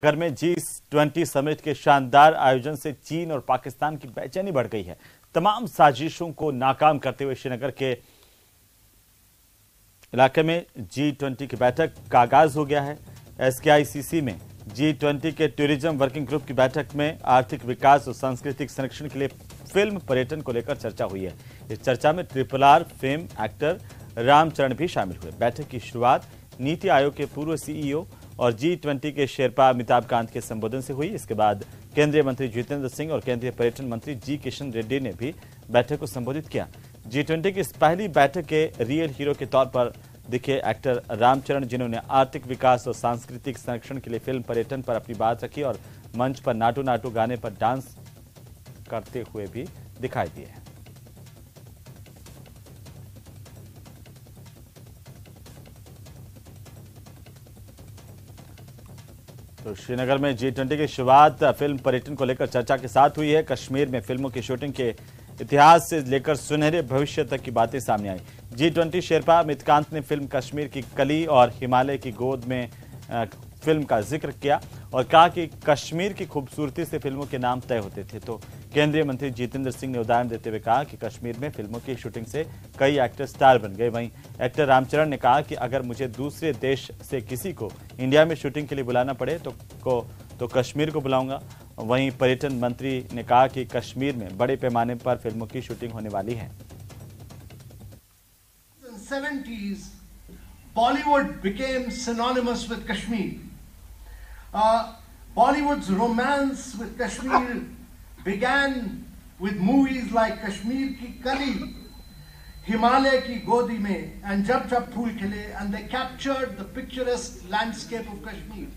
घर में G20 summit के शानदार आयोजन से चीन और पाकिस्तान की बेचैनी बढ़ गई है। तमाम साजिशों को नाकाम करते हुए श्रीनगर के इलाके में G20 की बैठक का आगाज हो गया है। SKICC में G20 के टूरिज्म वर्किंग ग्रुप की बैठक में आर्थिक विकास और सांस्कृतिक संरक्षण के लिए फिल्म पर्यटन को लेकर चर्चा हुई है। इस चर्चा में RRR फेम एक्टर रामचरण भी शामिल हुए। बैठक की शुरुआत नीति आयोग के पूर्व CEO और G20 के शेरपा अमिताभ कांत के संबोधन से हुई। इसके बाद केंद्रीय मंत्री जितेंद्र सिंह और केंद्रीय पर्यटन मंत्री G किशन रेड्डी ने भी बैठक को संबोधित किया। G20 की इस पहली बैठक के रियल हीरो के तौर पर दिखे एक्टर रामचरण, जिन्होंने आर्थिक विकास और सांस्कृतिक संरक्षण के लिए फिल्म पर्यटन पर अपनी बात रखी और मंच पर नाटू नाटू गाने पर डांस करते हुए भी दिखाई दिए। तो श्रीनगर में G20 की शुरुआत फिल्म पर्यटन को लेकर चर्चा के साथ हुई है। कश्मीर में फिल्मों की शूटिंग के इतिहास से लेकर सुनहरे भविष्य तक की बातें सामने आई। G20 शेरपा अमित कांत ने फिल्म कश्मीर की कली और हिमालय की गोद में फिल्म का जिक्र किया और कहा कि कश्मीर की खूबसूरती से फिल्मों के नाम तय होते थे। तो केंद्रीय मंत्री जितेंद्र सिंह ने उदाहरण देते हुए कहा कि कश्मीर में फिल्मों की शूटिंग से कई एक्टर स्टार बन गए। वहीं एक्टर रामचरण ने कहा कि अगर मुझे दूसरे देश से किसी को इंडिया में शूटिंग के लिए बुलाना पड़े तो कश्मीर को बुलाऊंगा। वहीं पर्यटन मंत्री ने कहा कि कश्मीर में बड़े पैमाने पर फिल्मों की शूटिंग होने वाली है। Bollywood became synonymous with Kashmir. Bollywood's romance with Kashmir began with movies like Kashmir Ki Kali, Himalaya Ki Godi Mein, and Jab Jab Phool Khile, and they captured the picturesque landscape of Kashmir.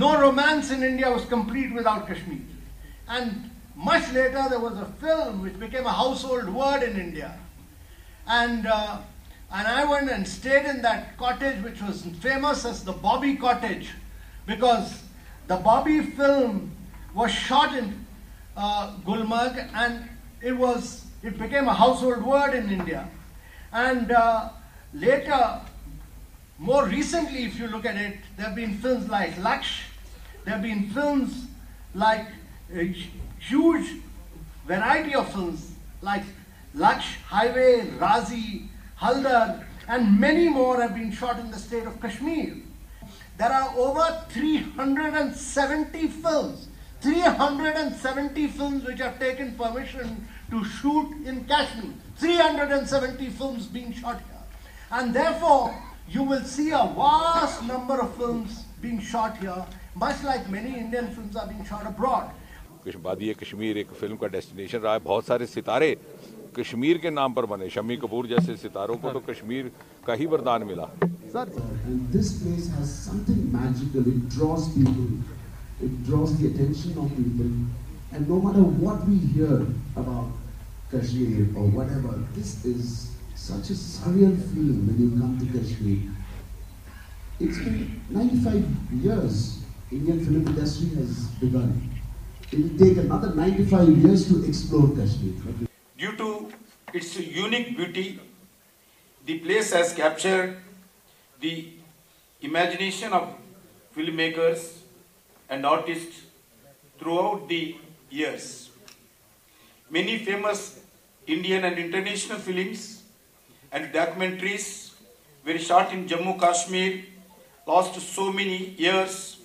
No romance in India was complete without Kashmir. And much later there was a film which became a household word in India. And I went and stayed in that cottage which was famous as the Bobby Cottage, because the Bobby film was shot in Gulmarg, and it became a household word in India. And later, more recently, if you look at it, there have been films like Laksh, there have been films like a huge variety of films like Laksh, Highway, Razi, Haldar, and many more have been shot in the state of Kashmir. There are over 370 films, 370 films which have taken permission to shoot in Kashmir, 370 films being shot here. And therefore, you will see a vast number of films being shot here, much like many Indian films are being shot abroad. वादी कश्मीर एक film का destination रहा है। बहुत सारे सितारे कश्मीर के नाम पर बने। शम्मी कपूर जैसे सितारों को तो कश्मीर का ही वरदान मिला। And this place has something magical. It draws people. It draws the attention of people. And no matter what we hear about Kashmir or whatever, this is such a surreal feeling when you come to Kashmir. It's been 95 years Indian film industry has begun. It will take another 95 years to explore Kashmir. Due to its unique beauty, the place has captured the imagination of filmmakers and artists throughout the years. Many famous Indian and international films and documentaries were shot in Jammu Kashmir last so many years.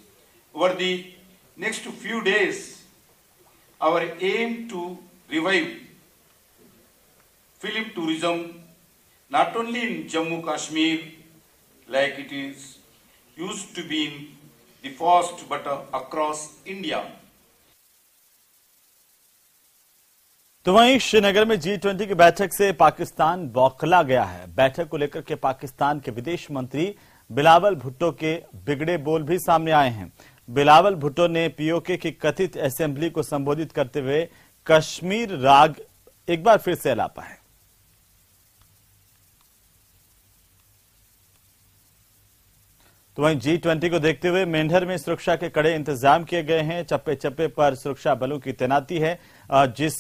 Over the next few days, our aim to revive film tourism not only in Jammu Kashmir like it is used to be in the past, but across India. तो वहीं श्रीनगर में G20 की बैठक से पाकिस्तान बौखला गया है। बैठक को लेकर के पाकिस्तान के विदेश मंत्री बिलावल भुट्टो के बिगड़े बोल भी सामने आए हैं। बिलावल भुट्टो ने POK की कथित असेंबली को संबोधित करते हुए कश्मीर राग एक बार फिर से अलापा है। तो वहीं G20 को देखते हुए मेंढर में सुरक्षा के कड़े इंतजाम किए गए हैं। चप्पे चप्पे पर सुरक्षा बलों की तैनाती है, जिस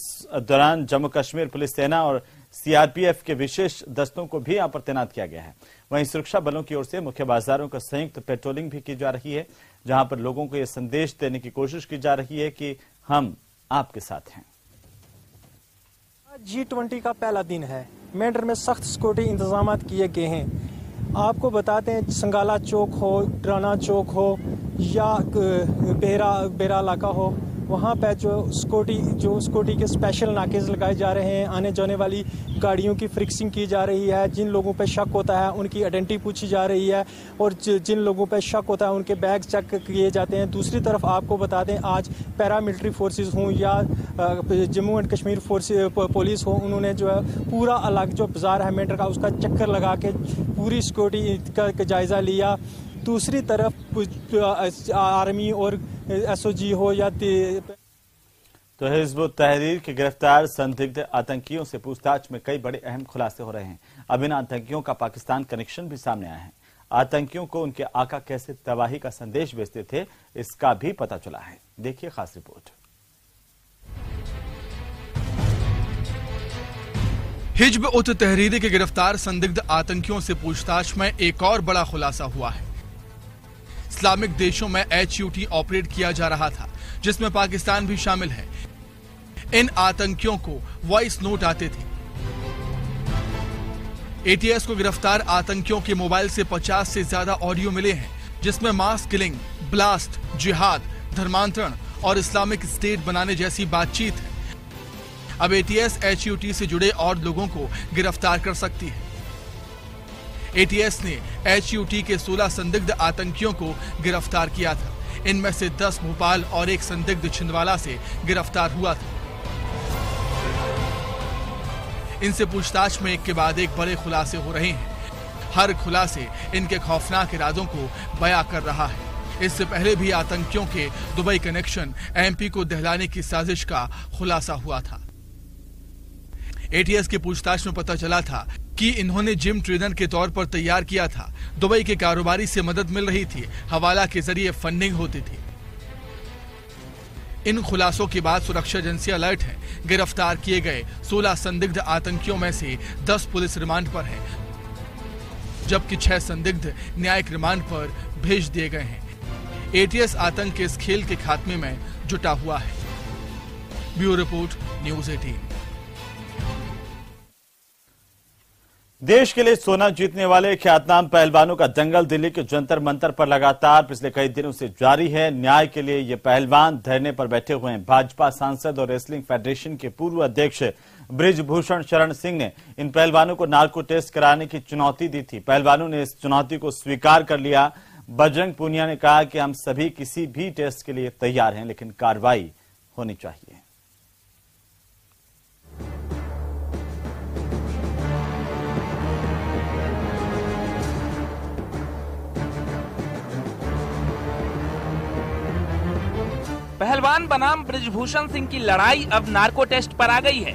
दौरान जम्मू कश्मीर पुलिस सेना और CRPF के विशेष दस्तों को भी यहां पर तैनात किया गया है। वहीं सुरक्षा बलों की ओर से मुख्य बाजारों का संयुक्त पेट्रोलिंग भी की जा रही है। जहां पर लोगों को यह संदेश देने की कोशिश की जा रही है कि हम आपके साथ हैं। G20 का पहला दिन है। मेंढर में सख्त सिक्योरिटी इंतजाम किए गए हैं। आपको बताते हैं, संगाला चौक हो, राना चौक हो या बेरा इलाका हो, वहाँ पे जो सिक्योरिटी के स्पेशल नाकेज लगाए जा रहे हैं। आने जाने वाली गाड़ियों की फ्रिक्सिंग की जा रही है। जिन लोगों पे शक होता है उनकी आइडेंटिटी पूछी जा रही है और जिन लोगों पे शक होता है उनके बैग चेक किए जाते हैं। दूसरी तरफ आपको बता दें, आज पैरामिलिट्री फोर्सेस हों या जम्मू एंड कश्मीर पुलिस हो, उन्होंने जो है पूरा अलग जो बाजार है मेंढर का, उसका चक्कर लगा के पूरी सिक्योरिटी का जायजा लिया। दूसरी तरफ आर्मी और SOG हो या तो हिज़्ब तहरीर के गिरफ्तार संदिग्ध आतंकियों से पूछताछ में कई बड़े अहम खुलासे हो रहे हैं। अब इन आतंकियों का पाकिस्तान कनेक्शन भी सामने आया है। आतंकियों को उनके आका कैसे तबाही का संदेश भेजते थे, इसका भी पता चला है। देखिए खास रिपोर्ट। हिज़्ब उत तहरीर के गिरफ्तार संदिग्ध आतंकियों से पूछताछ में एक और बड़ा खुलासा हुआ है। इस्लामिक देशों में HUT ऑपरेट किया जा रहा था, जिसमें पाकिस्तान भी शामिल है। इन आतंकियों को वॉइस नोट आते थे। ATS को गिरफ्तार आतंकियों के मोबाइल से 50 से ज्यादा ऑडियो मिले हैं, जिसमें मास किलिंग, ब्लास्ट, जिहाद, धर्मांतरण और इस्लामिक स्टेट बनाने जैसी बातचीत है। अब ATS HUT से जुड़े और लोगों को गिरफ्तार कर सकती है। ATS ने HUT के 16 संदिग्ध आतंकियों को गिरफ्तार किया था। इनमें से 10 भोपाल और एक संदिग्ध छिंदवाड़ा से गिरफ्तार हुआ था। इनसे पूछताछ में एक के बाद एक बड़े खुलासे हो रहे हैं। हर खुलासे इनके खौफनाक इरादों को बयां कर रहा है। इससे पहले भी आतंकियों के दुबई कनेक्शन MP को दहलाने की साजिश का खुलासा हुआ था। ATS की पूछताछ में पता चला था कि इन्होंने जिम ट्रेनर के तौर पर तैयार किया था। दुबई के कारोबारी से मदद मिल रही थी, हवाला के जरिए फंडिंग होती थी। इन खुलासों के बाद सुरक्षा एजेंसी अलर्ट है। गिरफ्तार किए गए 16 संदिग्ध आतंकियों में से 10 पुलिस रिमांड पर हैं, जबकि 6 संदिग्ध न्यायिक रिमांड पर भेज दिए गए हैं। ATS आतंक के इस खेल के खात्मे में जुटा हुआ है। Bureau report, news 18। देश के लिए सोना जीतने वाले ख्यातनाम पहलवानों का दंगल दिल्ली के जंतर मंतर पर लगातार पिछले कई दिनों से जारी है। न्याय के लिए ये पहलवान धरने पर बैठे हुए हैं। भाजपा सांसद और रेसलिंग फेडरेशन के पूर्व अध्यक्ष बृजभूषण शरण सिंह ने इन पहलवानों को नार्को टेस्ट कराने की चुनौती दी थी। पहलवानों ने इस चुनौती को स्वीकार कर लिया। बजरंग पूनिया ने कहा कि हम सभी किसी भी टेस्ट के लिए तैयार हैं, लेकिन कार्रवाई होनी चाहिए। पहलवान बनाम बृजभूषण सिंह की लड़ाई अब नार्को टेस्ट पर आ गई है।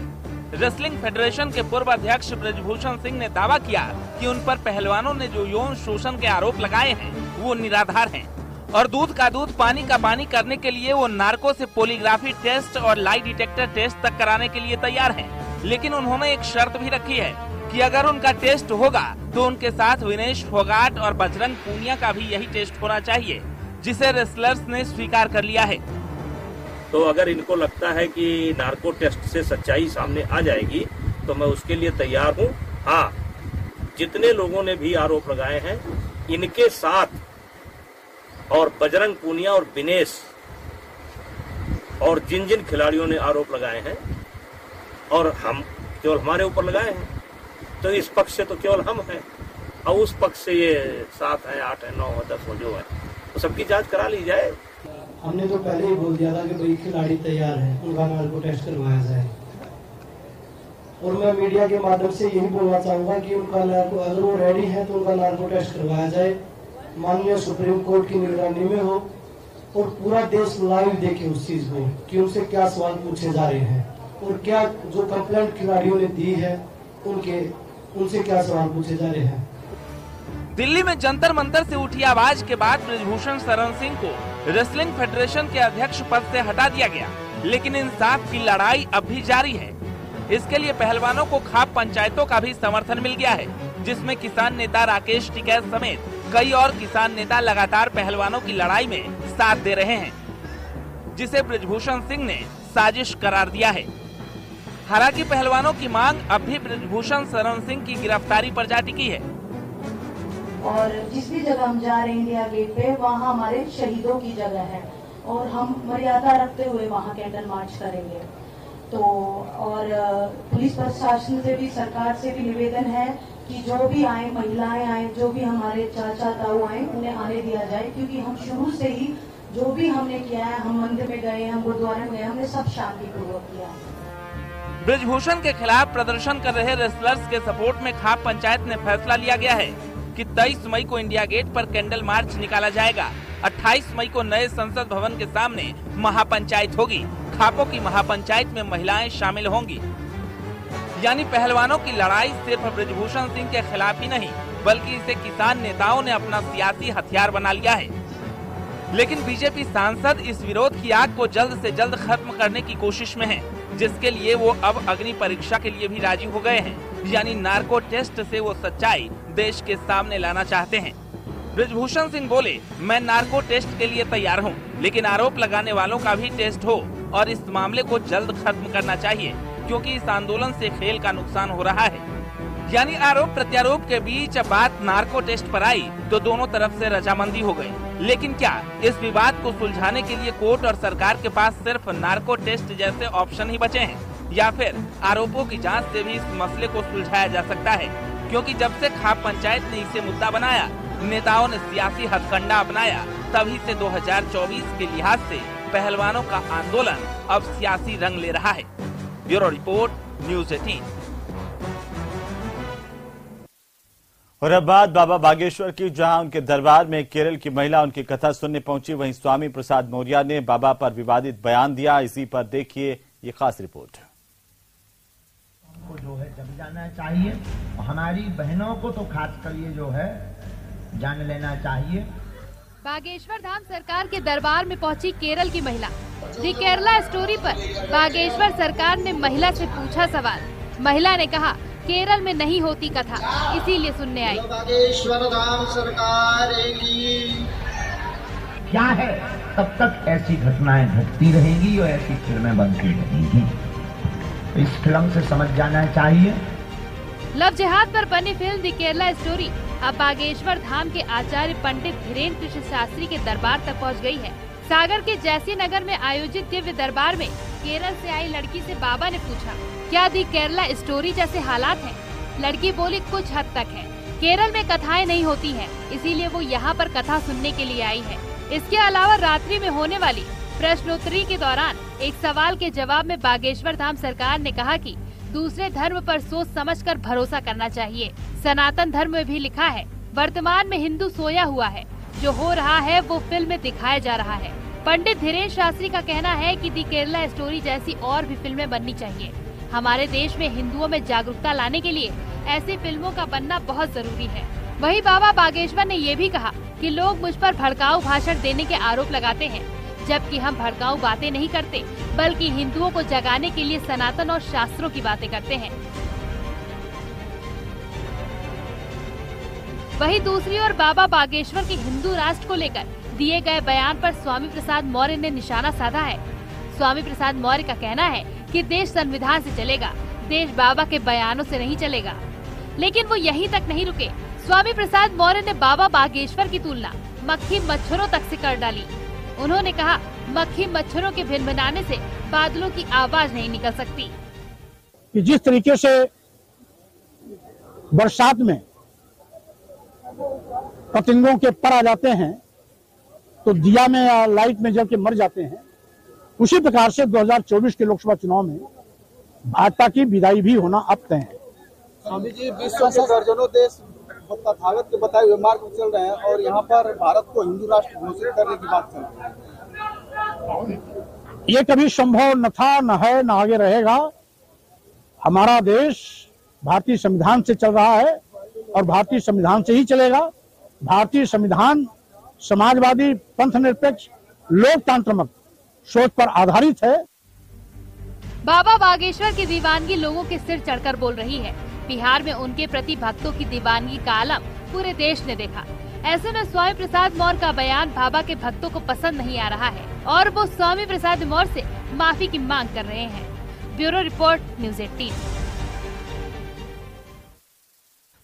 रेसलिंग फेडरेशन के पूर्व अध्यक्ष बृजभूषण सिंह ने दावा किया कि उन पर पहलवानों ने जो यौन शोषण के आरोप लगाए हैं वो निराधार हैं और दूध का दूध पानी का पानी करने के लिए वो नार्को से पॉलीग्राफी टेस्ट और लाई डिटेक्टर टेस्ट तक कराने के लिए तैयार हैं। लेकिन उन्होंने एक शर्त भी रखी है कि अगर उनका टेस्ट होगा तो उनके साथ विनेश फोगाट और बजरंग पूनिया का भी यही टेस्ट होना चाहिए, जिसे रेसलर्स ने स्वीकार कर लिया है। तो अगर इनको लगता है कि नार्को टेस्ट से सच्चाई सामने आ जाएगी तो मैं उसके लिए तैयार हूँ। हाँ, जितने लोगों ने भी आरोप लगाए हैं इनके साथ और बजरंग पूनिया और विनेश और जिन जिन खिलाड़ियों ने आरोप लगाए हैं और हम केवल हमारे ऊपर लगाए हैं, तो इस पक्ष से तो केवल हम हैं और उस पक्ष से ये 7 है, 8 है, 9 है, 10 जो है तो सबकी जांच करा ली जाए। हमने तो पहले ही बोल दिया था कि भाई खिलाड़ी तैयार है, उनका नार्को टेस्ट करवाया जाए। और मैं मीडिया के माध्यम से यही बोलना चाहूंगा कि उनका नार्को, अगर वो रेडी है तो उनका नार्को टेस्ट करवाया जाए, माननीय सुप्रीम कोर्ट की निगरानी में हो और पूरा देश लाइव देखे उस चीज को कि उनसे क्या सवाल पूछे जा रहे हैं और क्या जो कंप्लेंट खिलाड़ियों ने दी है उनसे क्या सवाल पूछे जा रहे हैं। दिल्ली में जंतर मंतर से उठी आवाज के बाद बृजभूषण शरण सिंह को रेसलिंग फेडरेशन के अध्यक्ष पद से हटा दिया गया, लेकिन इंसाफ की लड़ाई अब भी जारी है। इसके लिए पहलवानों को खाप पंचायतों का भी समर्थन मिल गया है, जिसमें किसान नेता राकेश टिकैत समेत कई और किसान नेता लगातार पहलवानों की लड़ाई में साथ दे रहे हैं, जिसे ब्रिजभूषण सिंह ने साजिश करार दिया है। हालांकि पहलवानों की मांग अब भी ब्रिजभूषण शरण सिंह की गिरफ्तारी पर जा टिकी है। और जिस भी जगह हम जा रहे हैं इंडिया गेट पे, वहाँ हमारे शहीदों की जगह है और हम मर्यादा रखते हुए वहाँ कैंडल मार्च करेंगे। तो और पुलिस प्रशासन से भी, सरकार से भी निवेदन है कि जो भी आए, महिलाएं आए, जो भी हमारे चाचा ताऊ आए, उन्हें आने दिया जाए, क्योंकि हम शुरू से ही जो भी हमने किया है, हम मंदिर में गए, हम गुरुद्वारे में गए, हमने सब शांतिपूर्वक किया। ब्रिजभूषण के खिलाफ प्रदर्शन कर रहे रेसलर्स के सपोर्ट में खाप पंचायत ने फैसला लिया गया है कि 23 मई को इंडिया गेट पर कैंडल मार्च निकाला जाएगा। 28 मई को नए संसद भवन के सामने महापंचायत होगी। खापों की महापंचायत में महिलाएं शामिल होंगी। यानी पहलवानों की लड़ाई सिर्फ ब्रिजभूषण सिंह के खिलाफ ही नहीं, बल्कि इसे किसान नेताओं ने अपना सियासी हथियार बना लिया है। लेकिन बीजेपी सांसद इस विरोध की आग को जल्द से जल्द खत्म करने की कोशिश में है, जिसके लिए वो अब अग्नि परीक्षा के लिए भी राजी हो गए हैं। यानी नार्को टेस्ट से वो सच्चाई देश के सामने लाना चाहते हैं। ब्रिजभूषण सिंह बोले, मैं नार्को टेस्ट के लिए तैयार हूँ, लेकिन आरोप लगाने वालों का भी टेस्ट हो और इस मामले को जल्द खत्म करना चाहिए, क्योंकि इस आंदोलन से खेल का नुकसान हो रहा है। यानी आरोप प्रत्यारोप के बीच बात नार्को टेस्ट पर आई तो दोनों तरफ से रजामंदी हो गई। लेकिन क्या इस विवाद को सुलझाने के लिए कोर्ट और सरकार के पास सिर्फ नार्को टेस्ट जैसे ऑप्शन ही बचे हैं, या फिर आरोपों की जांच से भी इस मसले को सुलझाया जा सकता है? क्योंकि जब से खाप पंचायत ने इसे मुद्दा बनाया, नेताओं ने सियासी हथकंडा अपनाया, तभी से 2024 के लिहाज से पहलवानों का आंदोलन अब सियासी रंग ले रहा है। Bureau report, news 18। और अब बात बाबा बागेश्वर की, जहां उनके दरबार में केरल की महिला उनकी कथा सुनने पहुंची। वहीं स्वामी प्रसाद मौर्य ने बाबा पर विवादित बयान दिया। इसी पर देखिए ये खास रिपोर्ट। हमको जो है जग जाना चाहिए, हमारी बहनों को तो खासकर ये जो है जान लेना चाहिए। बागेश्वर धाम सरकार के दरबार में पहुंची केरल की महिला। दी केरला स्टोरी पर बागेश्वर सरकार ने महिला से पूछा सवाल। महिला ने कहा, केरल में नहीं होती कथा, इसीलिए सुनने आई। बागेश्वर धाम सरकार की क्या है, तब तक ऐसी घटनाएं घटती रहेगी और ऐसी फिल्में बनती रहेंगी। इस फिल्म से समझ जाना चाहिए। लव जिहाद पर बनी फिल्म दी केरला स्टोरी अब बागेश्वर धाम के आचार्य पंडित धीरेन्द्र कृष्ण शास्त्री के दरबार तक पहुंच गई है। सागर के जैसी नगर में आयोजित दिव्य दरबार में केरल से आई लड़की से बाबा ने पूछा, क्या दी केरला स्टोरी जैसे हालात हैं? लड़की बोली, कुछ हद तक है। केरल में कथाएं नहीं होती हैं, इसीलिए वो यहाँ पर कथा सुनने के लिए आई है। इसके अलावा रात्रि में होने वाली प्रश्नोत्तरी के दौरान एक सवाल के जवाब में बागेश्वर धाम सरकार ने कहा कि दूसरे धर्म पर सोच समझकर भरोसा करना चाहिए। सनातन धर्म में भी लिखा है, वर्तमान में हिंदू सोया हुआ है, जो हो रहा है वो फिल्म में दिखाया जा रहा है। पंडित धीरेन्द्र शास्त्री का कहना है कि दी केरला स्टोरी जैसी और भी फिल्में बननी चाहिए। हमारे देश में हिंदुओं में जागरूकता लाने के लिए ऐसी फिल्मों का बनना बहुत जरूरी है। वहीं बाबा बागेश्वर ने ये भी कहा कि लोग मुझ पर भड़काऊ भाषण देने के आरोप लगाते हैं, जबकि हम भड़काऊ बातें नहीं करते, बल्कि हिंदुओं को जगाने के लिए सनातन और शास्त्रों की बातें करते हैं। वहीं दूसरी ओर बाबा बागेश्वर के हिंदू राष्ट्र को लेकर दिए गए बयान पर स्वामी प्रसाद मौर्य ने निशाना साधा है। स्वामी प्रसाद मौर्य का कहना है कि देश संविधान से चलेगा, देश बाबा के बयानों से नहीं चलेगा। लेकिन वो यहीं तक नहीं रुके। स्वामी प्रसाद मौर्य ने बाबा बागेश्वर की तुलना मक्खी मच्छरों तक से कर डाली। उन्होंने कहा, मक्खी मच्छरों के भिनभिनाने से बादलों की आवाज नहीं निकल सकती। कि जिस तरीके से बरसात में पतंगों के पर आ जाते हैं तो दिया में या लाइट में जल के मर जाते हैं, उसी प्रकार से 2024 के लोकसभा चुनाव में भाजपा की विदाई भी होना अब तय है। स्वामी जी, विश्व के दर्जनों देश तथागत के बताए हुए मार्ग पर चल रहे हैं और यहाँ पर भारत को हिंदू राष्ट्र घोषित करने की बात चल रही है। ये कभी संभव न था, न है, न आगे रहेगा। हमारा देश भारतीय संविधान से चल रहा है और भारतीय संविधान से ही चलेगा। भारतीय संविधान समाजवादी, पंथ निरपेक्ष, लोकतांत्रिक सोच पर आधारित है। बाबा बागेश्वर की दीवानगी लोगों के सिर चढ़कर बोल रही है। बिहार में उनके प्रति भक्तों की दीवानगी का आलम पूरे देश ने देखा। ऐसे में स्वामी प्रसाद मौर्य का बयान भाभा के भक्तों को पसंद नहीं आ रहा है और वो स्वामी प्रसाद मौर्य से माफी की मांग कर रहे हैं। Bureau report, news 18।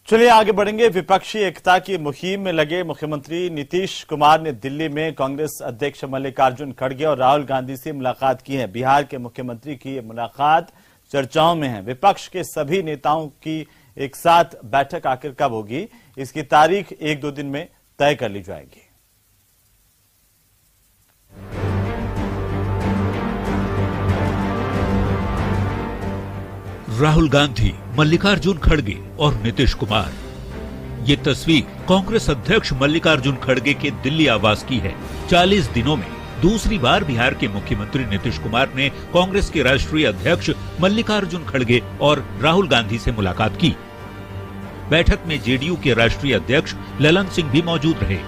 चलिए आगे बढ़ेंगे। विपक्षी एकता की मुहिम में लगे मुख्यमंत्री नीतीश कुमार ने दिल्ली में कांग्रेस अध्यक्ष मल्लिकार्जुन खड़गे और राहुल गांधी से मुलाकात की है। बिहार के मुख्यमंत्री की ये मुलाकात चर्चाओं में है। विपक्ष के सभी नेताओं की एक साथ बैठक आखिर कब होगी, इसकी तारीख 1-2 दिन में तय कर ली जाएगी। राहुल गांधी, मल्लिकार्जुन खड़गे और नीतीश कुमार। ये तस्वीर कांग्रेस अध्यक्ष मल्लिकार्जुन खड़गे के दिल्ली आवास की है। 40 दिनों में दूसरी बार बिहार के मुख्यमंत्री नीतीश कुमार ने कांग्रेस के राष्ट्रीय अध्यक्ष मल्लिकार्जुन खड़गे और राहुल गांधी से मुलाकात की। बैठक में जेडीयू के राष्ट्रीय अध्यक्ष ललन सिंह भी मौजूद रहे।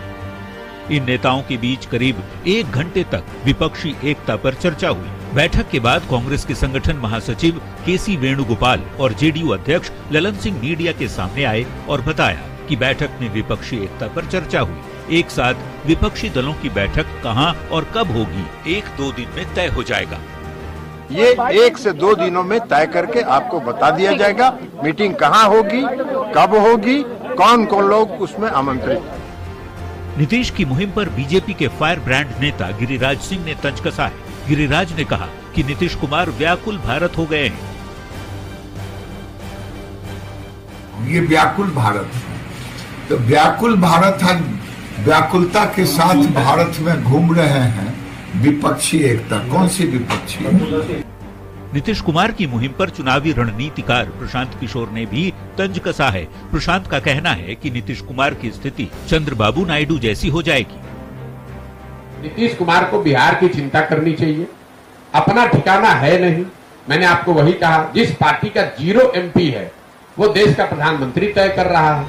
इन नेताओं के बीच करीब 1 घंटे तक विपक्षी एकता पर चर्चा हुई। बैठक के बाद कांग्रेस के संगठन महासचिव केसी वेणुगोपाल और जेडीयू अध्यक्ष ललन सिंह मीडिया के सामने आए और बताया कि बैठक में विपक्षी एकता पर चर्चा हुई। एक साथ विपक्षी दलों की बैठक कहां और कब होगी, 1-2 दिन में तय हो जाएगा। ये 1 से 2 दिनों में तय करके आपको बता दिया जाएगा। मीटिंग कहां होगी, कब होगी, कौन कौन लोग उसमें आमंत्रित। नीतीश की मुहिम पर बीजेपी के फायर ब्रांड नेता गिरिराज सिंह ने तंज कसा है। गिरिराज ने कहा कि नीतीश कुमार व्याकुल भारत हो गए हैं। ये व्याकुल भारत है, तो व्याकुल भारत है, व्याकुलता के साथ भारत में घूम रहे हैं विपक्षी एकता। कौन सी विपक्षी? नीतीश कुमार की मुहिम पर चुनावी रणनीतिकार प्रशांत किशोर ने भी तंज कसा है। प्रशांत का कहना है कि नीतीश कुमार की स्थिति चंद्रबाबू नायडू जैसी हो जाएगी। नीतीश कुमार को बिहार की चिंता करनी चाहिए, अपना ठिकाना है नहीं। मैंने आपको वही कहा, जिस पार्टी का 0 MP है वो देश का प्रधानमंत्री तय कर रहा है।